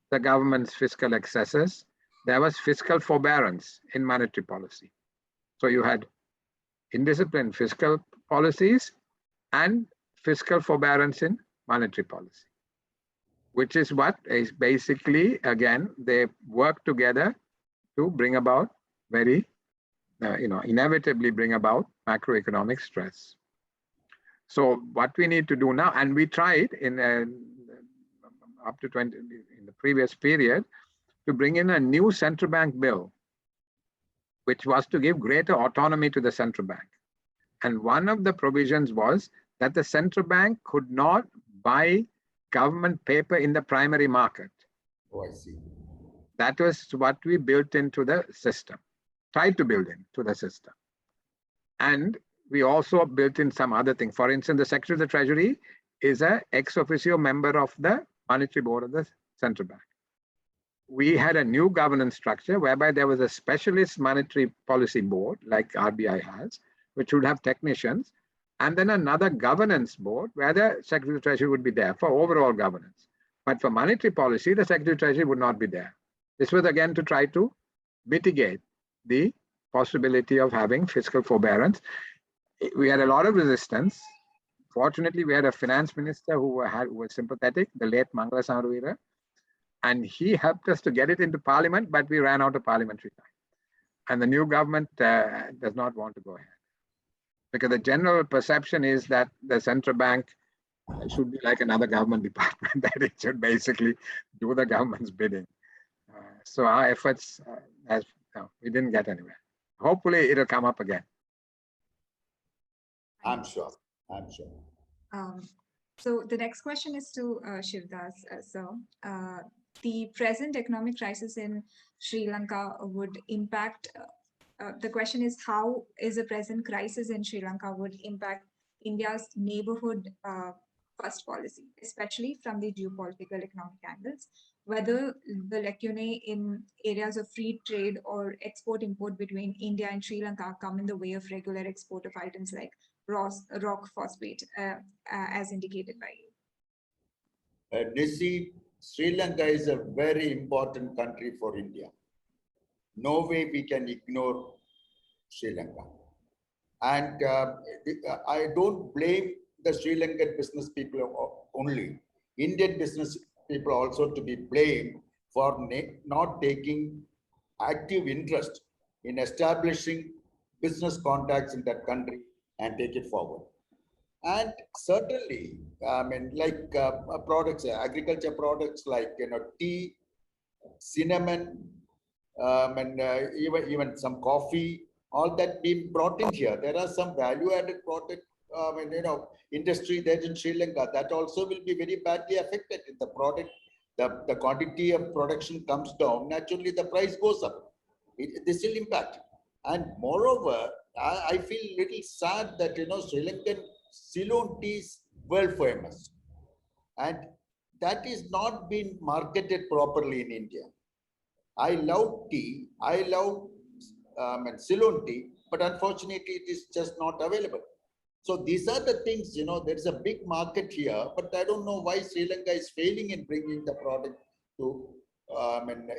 the government's fiscal excesses, there was fiscal forbearance in monetary policy. So you had indisciplined fiscal policies and fiscal forbearance in monetary policy, which is what is basically, again, they work together to bring about very, inevitably bring about macroeconomic stress. So what we need to do now, and we tried in up to in the previous period, to bring in a new central bank bill, which was to give greater autonomy to the central bank. And one of the provisions was that the central bank could not buy government paper in the primary market. Oh, I see. That was what we built into the system, tried to build into the system. And we also built in some other thing. For instance, the Secretary of the Treasury is an ex officio member of the Monetary Board of the Central Bank. We had a new governance structure whereby there was a specialist monetary policy board, like RBI has, which would have technicians, and then another governance board where the Secretary of the Treasury would be there for overall governance. But for monetary policy, the Secretary of the Treasury would not be there. This was again to try to mitigate the possibility of having fiscal forbearance. We had a lot of resistance. Fortunately, we had a finance minister who was sympathetic, the late Mangala Samaruvira, and he helped us to get it into parliament, but we ran out of parliamentary time. And the new government does not want to go ahead. Because the general perception is that the central bank should be like another government department, that it should basically do the government's bidding. So our efforts, we didn't get anywhere. Hopefully it'll come up again. I'm sure. So the next question is to Shivdas. The present economic crisis in Sri Lanka would impact, the question is, how is the present crisis in Sri Lanka would impact India's neighborhood first policy, especially from the geopolitical economic angles, whether the lacunae in areas of free trade or export-import between India and Sri Lanka come in the way of regular export of items like rock phosphate, as indicated by you. Nisi, Sri Lanka is a very important country for India. No way we can ignore Sri Lanka. And I don't blame the Sri Lankan business people only. Indian business people also to be blamed for not taking active interest in establishing business contacts in that country and take it forward. And certainly, I mean, like products, agriculture products like tea, cinnamon, and even some coffee, all that being brought in here. There are some value-added product, industry there in Sri Lanka that also will be very badly affected if the product the quantity of production comes down, naturally the price goes up. This will impact. And moreover, I feel little sad that, Sri Lankan Ceylon tea is world famous. And that is not being marketed properly in India. I love tea. I love Ceylon tea, but unfortunately, it is just not available. So these are the things, there is a big market here, but I don't know why Sri Lanka is failing in bringing the product to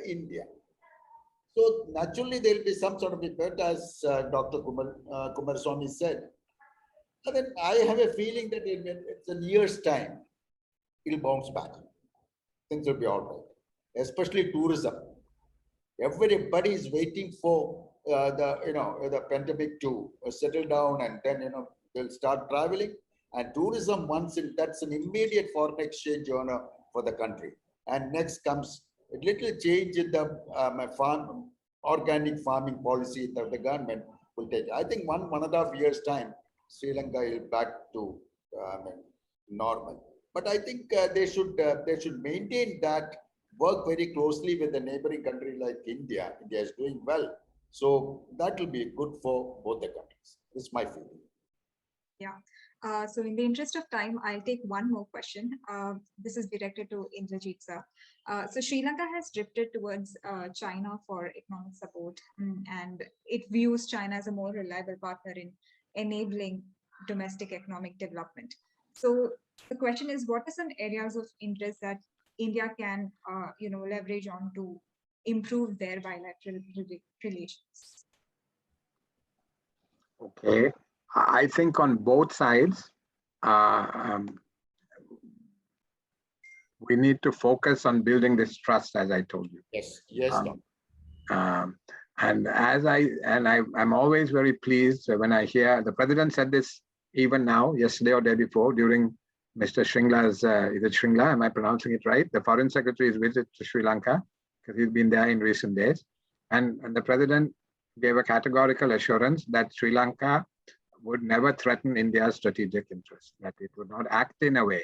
India. So naturally, there will be some sort of effect, as Dr. Kumaraswamy said. And then I have a feeling that it's a year's time, it'll bounce back. Things will be all right, especially tourism. Everybody is waiting for the pandemic to settle down, and then they'll start traveling. And tourism, that's an immediate foreign exchange earner for the country. And next comes a little change in the organic farming policy that the government will take. I think 1.5 years time, Sri Lanka is back to normal. But I think they should maintain that, work very closely with the neighboring country like India. India is doing well. So that will be good for both the countries. This is my feeling. Yeah. So in the interest of time, I'll take one more question. This is directed to Indrajit sir. So Sri Lanka has drifted towards China for economic support, and it views China as a more reliable partner in enabling domestic economic development. So the question is, what are some areas of interest that India can, leverage on to improve their bilateral relations? Okay, I think on both sides, we need to focus on building this trust, as I told you. Yes. And I'm always very pleased when I hear the president said this even now, yesterday or day before, during Mr. Shringla's, is it Shringla? Am I pronouncing it right? The foreign secretary's visit to Sri Lanka, because he's been there in recent days. And the president gave a categorical assurance that Sri Lanka would never threaten India's strategic interests, that it would not act in a way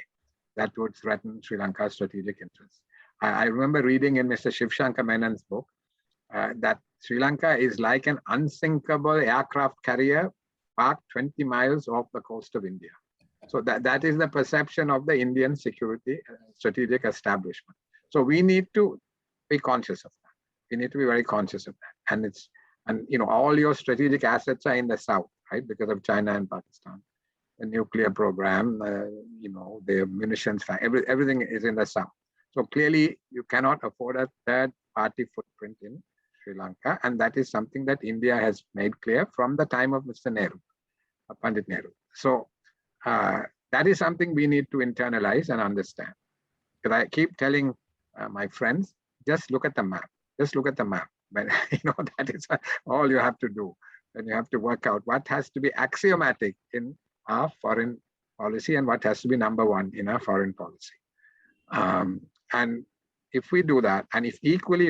that would threaten Sri Lanka's strategic interests. I remember reading in Mr. Shiv Shankar Menon's book that Sri Lanka is like an unsinkable aircraft carrier parked 20 miles off the coast of India. So that is the perception of the Indian security strategic establishment. So we need to be conscious of that. We need to be very conscious of that. And all your strategic assets are in the south, right? Because of China and Pakistan. The nuclear program, the munitions, everything is in the south. So clearly you cannot afford a third party footprint in Sri Lanka. And that is something that India has made clear from the time of Mr. Nehru, Pandit Nehru. So that is something we need to internalize and understand. Because I keep telling my friends, just look at the map. Just look at the map. But that is all you have to do. And you have to work out what has to be axiomatic in our foreign policy and what has to be number one in our foreign policy. And if we do that, and if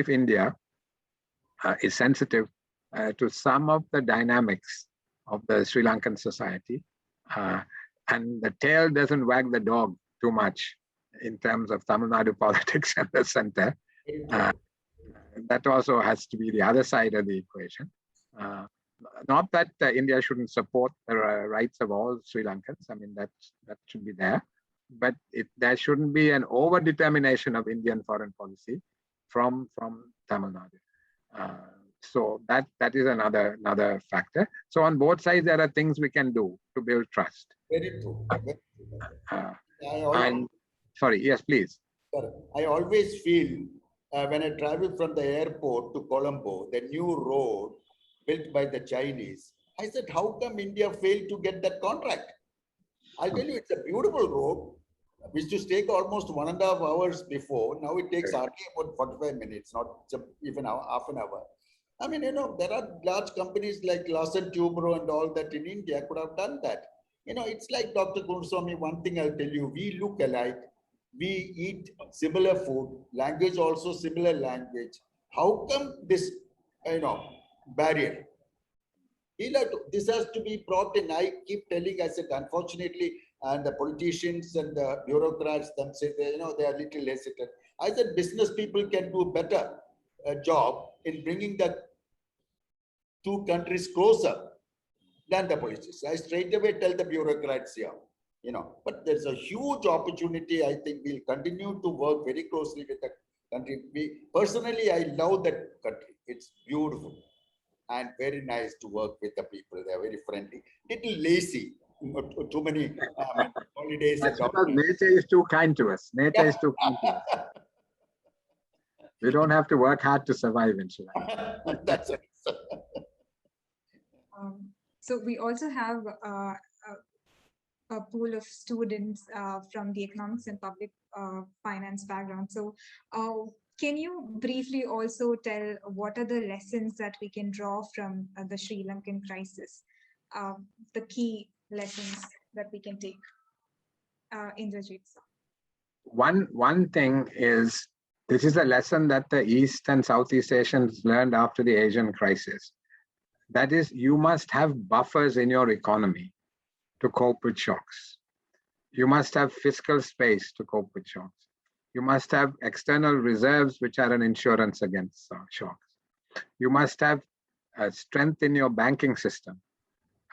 India is sensitive to some of the dynamics of the Sri Lankan society, and the tail doesn't wag the dog too much in terms of Tamil Nadu politics and the center, that also has to be the other side of the equation. Not that India shouldn't support the rights of all Sri Lankans. I mean, that should be there. But there shouldn't be an over-determination of Indian foreign policy from Tamil Nadu. So that is another factor. So on both sides, there are things we can do to build trust. Very true. Sorry, yes, please. I always feel when I travel from the airport to Colombo, the new road built by the Chinese, I said, how come India failed to get that contract? I'll tell you, it's a beautiful road, which used to take almost 1.5 hours before. Now it takes hardly about 45 minutes, not even half an hour. I mean, there are large companies like Larsen Tubro and all that in India could have done that. It's like Dr. Kumaraswamy, one thing I'll tell you, we look alike, we eat similar food, language also similar language. How come this, barrier? This has to be brought in. I keep telling, I said, unfortunately, and the politicians and the bureaucrats themselves, they are little hesitant. I said business people can do better job in bringing the two countries closer than the politicians. I straight away tell the bureaucrats here, but there's a huge opportunity. I think we'll continue to work very closely with the country. Personally, I love that country. It's beautiful and very nice to work with the people. They're very friendly, little lazy, too many holidays That's and all. because nature is too kind to us. Nature is too kind to us. We don't have to work hard to survive in Sri Lanka. That's it. So we also have a pool of students from the economics and public finance background. So can you briefly also tell what are the lessons that we can draw from the Sri Lankan crisis? The key lessons that we can take. Indrajit. One thing is, this is a lesson that the East and Southeast Asians learned after the Asian crisis. That is, you must have buffers in your economy to cope with shocks. You must have fiscal space to cope with shocks. You must have external reserves, which are an insurance against shocks. You must have strength in your banking system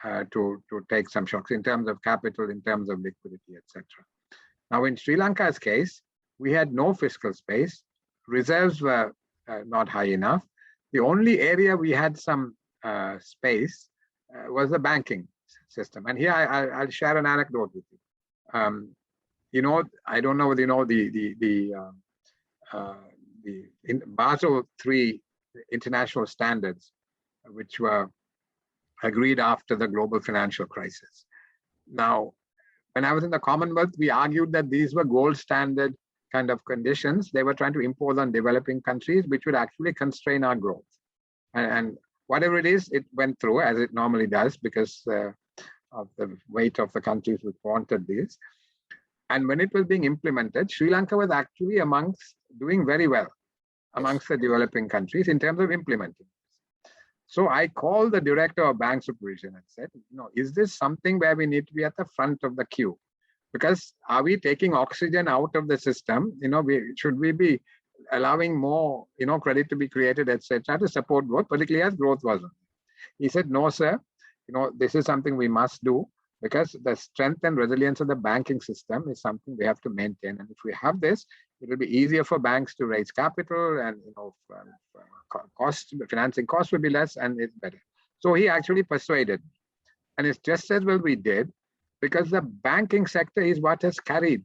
to take some shocks in terms of capital, in terms of liquidity, etc. Now, in Sri Lanka's case, we had no fiscal space. Reserves were not high enough. The only area we had some space was the banking system. And here I'll share an anecdote with you. I don't know whether you know the Basel III international standards, which were agreed after the global financial crisis. Now, when I was in the Commonwealth, we argued that these were gold standard kind of conditions they were trying to impose on developing countries, which would actually constrain our growth. And whatever it is, it went through, as it normally does, because of the weight of the countries which wanted this. And when it was being implemented, Sri Lanka was actually doing very well amongst the developing countries in terms of implementing. So I called the director of bank supervision and said, is this something where we need to be at the front of the queue? Because are we taking oxygen out of the system? Should we be allowing more, credit to be created, etc., to support growth, particularly as growth wasn't? He said, no, sir, this is something we must do because the strength and resilience of the banking system is something we have to maintain. And if we have this, it will be easier for banks to raise capital and, financing costs will be less and it's better. So he actually persuaded. And it's just as well we did, because the banking sector is what has carried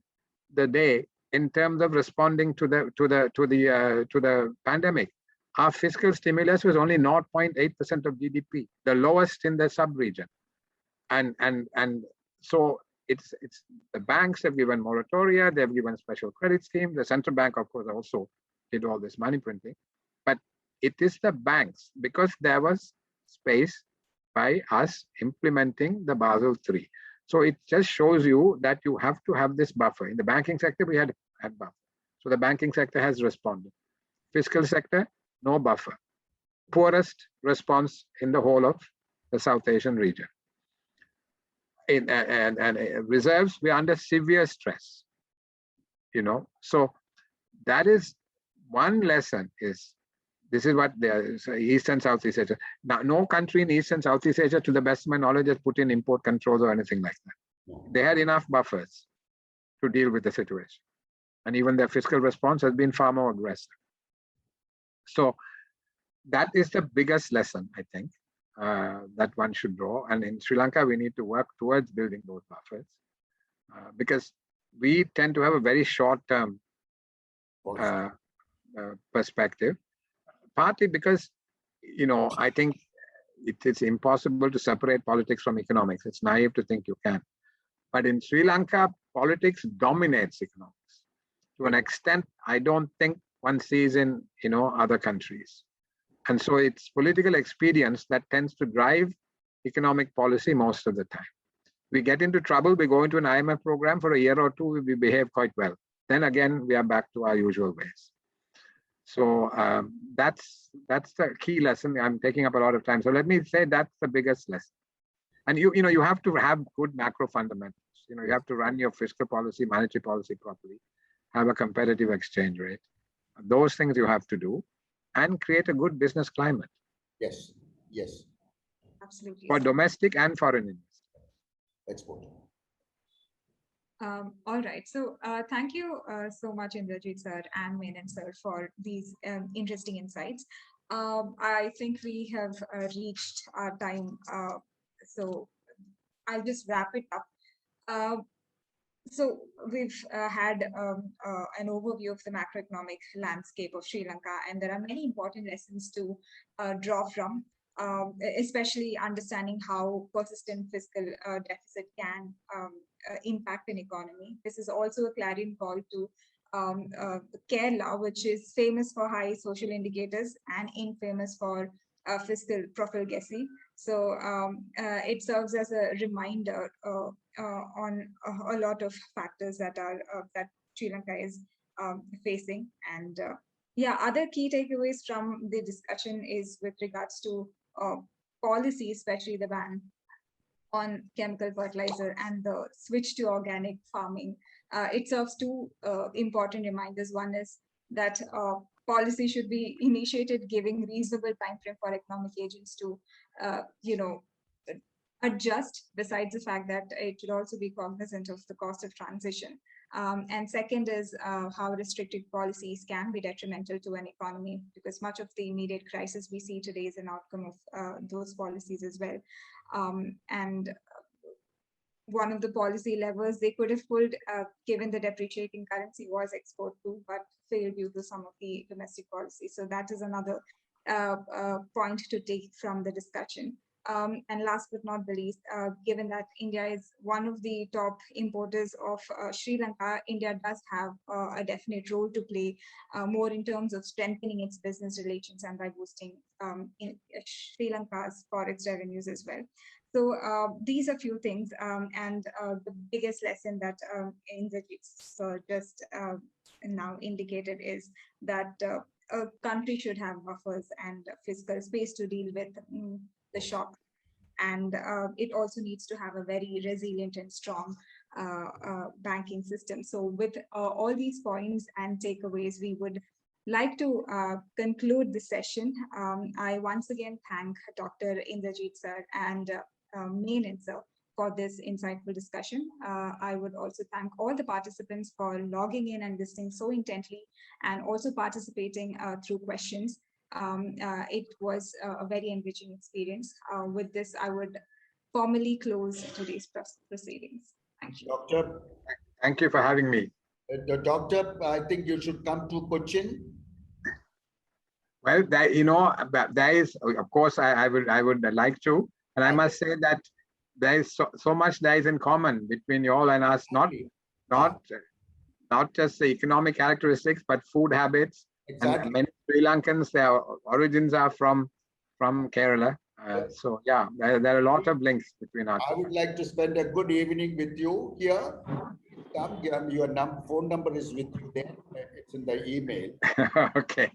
the day in terms of responding to the pandemic. Our fiscal stimulus was only 0.8% of GDP, the lowest in the sub-region. And so it's the banks have given moratoria, they've given special credit schemes. The central bank, of course, also did all this money printing. But it is the banks, because there was space by us implementing the Basel III. So it just shows you that you have to have this buffer. In the banking sector, we had buffer. So the banking sector has responded. Fiscal sector, no buffer. Poorest response in the whole of the South Asian region. And reserves, we're under severe stress. So that is one lesson is, this is what the East and Southeast Asia. Now, no country in East and Southeast Asia, to the best of my knowledge, has put in import controls or anything like that. They had enough buffers to deal with the situation. And even their fiscal response has been far more aggressive. So that is the biggest lesson, I think, that one should draw. And in Sri Lanka, we need to work towards building those buffers because we tend to have a very short-term perspective. Partly because, I think it's impossible to separate politics from economics. It's naive to think you can. But in Sri Lanka, politics dominates economics. To an extent, I don't think one sees in, other countries. And so it's political expedience that tends to drive economic policy most of the time. We get into trouble, we go into an IMF program for a year or two, we behave quite well. Then again, we are back to our usual ways. So that's the key lesson. I'm taking up a lot of time. So let me say that's the biggest lesson. And you have to have good macro fundamentals. You have to run your fiscal policy, monetary policy properly, have a competitive exchange rate, Those things you have to do and create a good business climate Yes, yes, Absolutely. for Sir. domestic and foreign investors. export. All right. So thank you so much, Indrajit sir and Menon sir, for these interesting insights. I think we have reached our time. So I'll just wrap it up. Uh, so we've had an overview of the macroeconomic landscape of Sri Lanka, and there are many important lessons to draw from, especially understanding how persistent fiscal deficit can impact an economy. This is also a clarion call to Kerala, which is famous for high social indicators and infamous for fiscal profligacy. So it serves as a reminder on a lot of factors that are that Sri Lanka is facing. And yeah, other key takeaways from the discussion is with regards to policy, especially the ban on chemical fertilizer and the switch to organic farming. It serves two important reminders. One is that policy should be initiated giving reasonable time frame for economic agents to, adjust, besides the fact that it should also be cognizant of the cost of transition. And second is how restricted policies can be detrimental to an economy, because much of the immediate crisis we see today is an outcome of those policies as well. And one of the policy levers they could have pulled, given the depreciating currency, was export too, but failed due to some of the domestic policies. So that is another point to take from the discussion. And last but not the least, given that India is one of the top importers of Sri Lanka, India does have a definite role to play, more in terms of strengthening its business relations and by boosting Sri Lanka's forex revenues as well. So these are few things, and the biggest lesson that Indrajit just now indicated is that a country should have buffers and fiscal space to deal with the shock, and it also needs to have a very resilient and strong banking system. So with all these points and takeaways, we would like to conclude the session. I once again thank Dr. Indrajit sir and Menon sir for this insightful discussion. I would also thank all the participants for logging in and listening so intently, and also participating through questions. It was a very enriching experience. With this, I would formally close today's proceedings. Thank you. Doctor, Thank you for having me. the doctor, I think you should come to Cochin. Well, there is, of course, I would like to, and I must say that there is so much that is in common between you all and us, not just the economic characteristics, but food habits. Exactly. And many Sri Lankans, their origins are from Kerala. So yeah, there are a lot of links between us. I would like to spend a good evening with you here. Come, your phone number is with you there. It's in the email. Okay.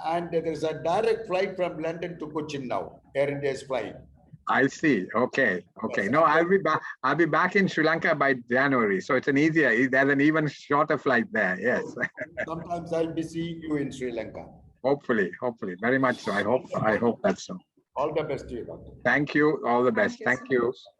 And there's a direct flight from London to Cochin now. Air India's flight. I see. Okay. Okay. Yes, No, I'll be back in Sri Lanka by January. So it's there's an even shorter flight there. Yes. Sometimes I'll be seeing you in Sri Lanka. Hopefully. Very much so. I hope that's so. All the best to you, doctor. Thank you. All the best. Thank you, Thank sir. you.